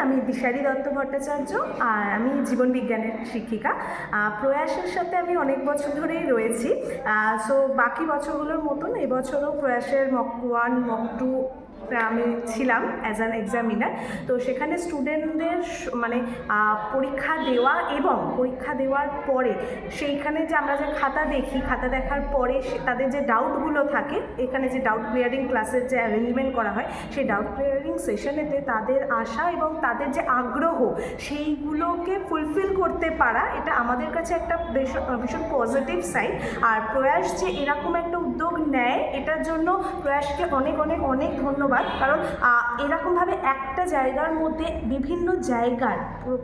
আমি দিশারি দত্ত ভট্টাচার্য, আর আমি জীবন বিজ্ঞানের শিক্ষিকা। প্রয়াসের সাথে আমি অনেক বছর ধরেই রয়েছি। সো বাকি বছরগুলোর মতন এবছরও প্রয়াসের মক 1 মক 2 আমি ছিলাম অ্যাজ অ্যান এক্সামিনার। তো সেখানে স্টুডেন্টদের মানে পরীক্ষা দেওয়া এবং পরীক্ষা দেওয়ার পরে সেইখানে যে আমরা যে খাতা দেখি, খাতা দেখার পরে তাদের যে ডাউটগুলো থাকে, এখানে যে ডাউট ক্লিয়ারিং ক্লাসের যে অ্যারেঞ্জমেন্ট করা হয়, সেই ডাউট ক্লিয়ারিং সেশনেতে তাদের আশা এবং তাদের যে আগ্রহ সেইগুলোকে ফুলফিল করতে পারা, এটা আমাদের কাছে একটা ভীষণ পজিটিভ সাইড। আর প্রয়াস যে এরকম একটা উদ্যোগ নেয়, এটার জন্য প্রয়াসকে অনেক অনেক অনেক ধন্যবাদ। কারণ এরকমভাবে একটা জায়গার মধ্যে বিভিন্ন জায়গার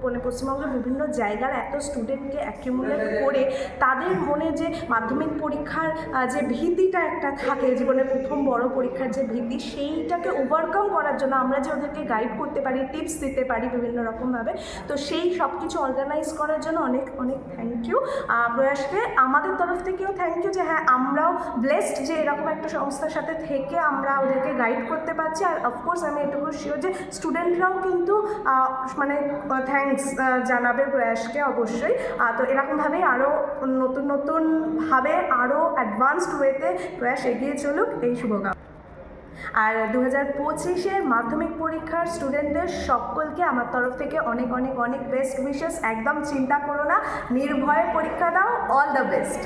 মানে পশ্চিমবঙ্গের বিভিন্ন জায়গার এত স্টুডেন্টকে অ্যাকিউমুলেট করে তাদের মনে যে মাধ্যমিক পরীক্ষার যে ভীতিটা একটা থাকে, জীবনের প্রথম বড় পরীক্ষার যে ভীতি, সেইটাকে ওভারকাম করার জন্য আমরা যে ওদেরকে গাইড করতে পারি, টিপস দিতে পারি বিভিন্ন রকমভাবে, তো সেই সব কিছু অর্গানাইজ করার জন্য অনেক অনেক থ্যাংক ইউ প্রয়াসকে। আমাদের তরফ থেকেও থ্যাংক ইউ যে হ্যাঁ, আমরাও ব্লেসড যে এরকম একটা সংস্থার সাথে থেকে আমরা ওদেরকে গাইড করতে পারছি। আর অফকোর্স আমি এটুকু শিওর যে স্টুডেন্টরাও কিন্তু মানে থ্যাঙ্কস জানাবে প্রয়াসকে অবশ্যই। তো এরকমভাবেই আরও নতুন নতুনভাবে আরও অ্যাডভান্সড ওয়েতে প্রয়াস এগিয়ে চলুক, এই শুভকামনা। আর 2025-এর মাধ্যমিক পরীক্ষার স্টুডেন্টদের সকলকে আমার তরফ থেকে অনেক অনেক অনেক বেস্ট উইশেস। একদম চিন্তা করো না, নির্ভয়ে পরীক্ষা দাও। All the best.